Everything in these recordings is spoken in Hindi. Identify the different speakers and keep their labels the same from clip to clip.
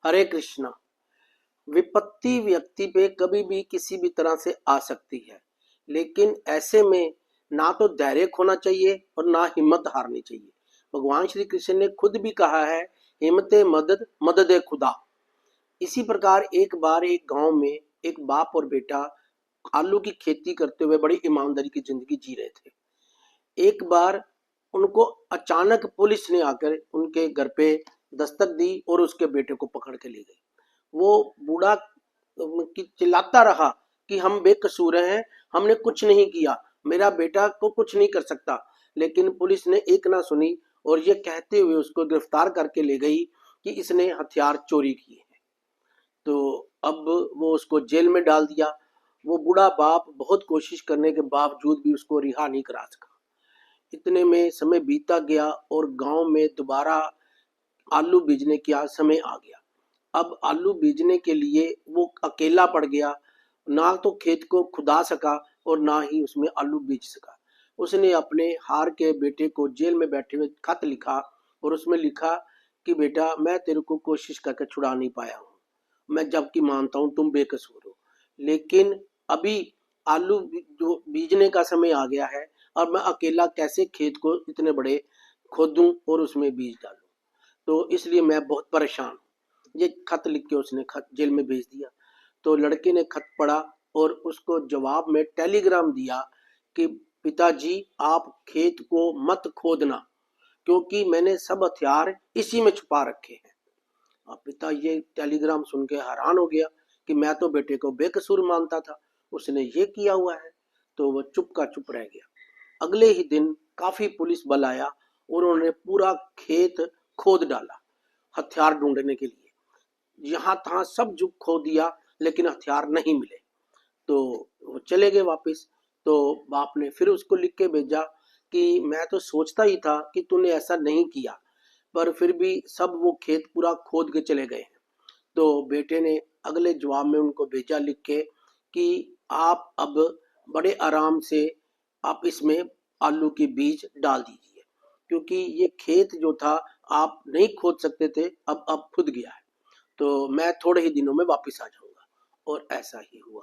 Speaker 1: हरे कृष्णा। विपत्ति व्यक्ति पे कभी भी किसी भी तरह से आ सकती है, लेकिन ऐसे में ना तो धैर्य खोना चाहिए और ना हिम्मत हारनी चाहिए। भगवान श्री कृष्ण ने खुद भी कहा है, हिम्मते मदद मदद खुदा। इसी प्रकार एक बार एक गांव में एक बाप और बेटा आलू की खेती करते हुए बड़ी ईमानदारी की जिंदगी जी रहे थे। एक बार उनको अचानक पुलिस ने आकर उनके घर पे दस्तक दी और उसके बेटे को पकड़ के ले गई। वो बूढ़ा चिल्लाता रहा कि हम बेकसूर हैं, हमने कुछ नहीं किया, मेरा बेटा को कुछ नहीं कर सकता। लेकिन पुलिस ने एक ना सुनी और ये कहते हुए उसको गिरफ्तार करके ले गई कि इसने हथियार चोरी किए हैं। तो अब वो उसको जेल में डाल दिया। वो बूढ़ा बाप बहुत कोशिश करने के बावजूद भी उसको रिहा नहीं करा सका। इतने में समय बीता गया और गांव में दोबारा आलू बीजने का समय आ गया। अब आलू बीजने के लिए वो अकेला पड़ गया, ना तो खेत को खुदा सका और ना ही उसमें आलू बीज सका। उसने अपने हार के बेटे को जेल में बैठे हुए खत लिखा और उसमें लिखा कि बेटा, मैं तेरे को कोशिश करके छुड़ा नहीं पाया हूँ, मैं जबकि मानता हूँ तुम बेकसूर हो, लेकिन अभी आलू जो बीजने का समय आ गया है और मैं अकेला कैसे खेत को इतने बड़े खोदूं और उसमें बीज डालूं। तो इसलिए मैं बहुत परेशान हूँ। ये खत लिख के उसने खत जेल में भेज दिया। तो लड़के ने खत पढ़ा और उसको जवाब में टेलीग्राम दिया कि पिताजी, आप खेत को मत खोदना, क्योंकि मैंने सब हथियार इसी में छुपा रखे हैं। अब पिता ये टेलीग्राम सुन के हैरान हो गया कि मैं तो बेटे को बेकसूर मानता था, उसने ये किया हुआ है। तो वो चुप का चुप रह गया। अगले ही दिन काफी पुलिस बल आया और उन्होंने पूरा खेत खोद डाला हथियार ढूंढने के लिए। यहाँ तहाँ सब जुग खो दिया, लेकिन हथियार नहीं मिले। तो वो चले गए वापस। तो बाप ने फिर उसको लिख के भेजा कि मैं तो सोचता ही था कि तूने ऐसा नहीं किया, पर फिर भी सब वो खेत पूरा खोद के चले गए हैं। तो बेटे ने अगले जवाब में उनको भेजा लिख के कि आप अब बड़े आराम से आप इसमें आलू के बीज डाल दीजिए, क्योंकि ये खेत जो था आप नहीं खोद सकते थे, अब खुद गया है, तो मैं थोड़े ही दिनों में वापस आ जाऊंगा। और ऐसा ही हुआ।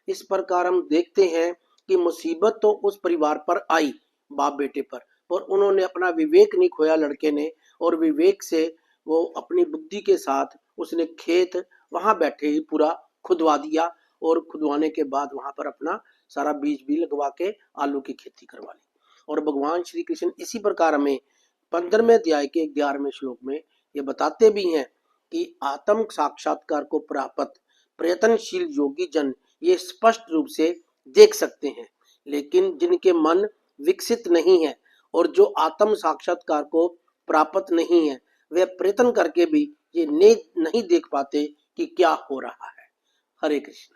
Speaker 1: इस प्रकार हम देखते हैं कि मुसीबत तो उस परिवार पर आई, बाप बेटे पर उन्होंने अपना विवेक नहीं खोया लड़के ने, और विवेक से वो अपनी बुद्धि के साथ उसने खेत वहां बैठे ही पूरा खुदवा दिया और खुदवाने के बाद वहां पर अपना सारा बीज भी लगवा के आलू की खेती करवा ली। और भगवान श्री कृष्ण इसी प्रकार हमें 15वें अध्याय के 11वें श्लोक में ये बताते भी हैं कि आत्म साक्षात्कार को प्राप्त प्रयत्नशील योगी जन ये स्पष्ट रूप से देख सकते हैं, लेकिन जिनके मन विकसित नहीं है और जो आत्म साक्षात्कार को प्राप्त नहीं है, वे प्रयत्न करके भी ये नहीं देख पाते कि क्या हो रहा है। हरे कृष्ण।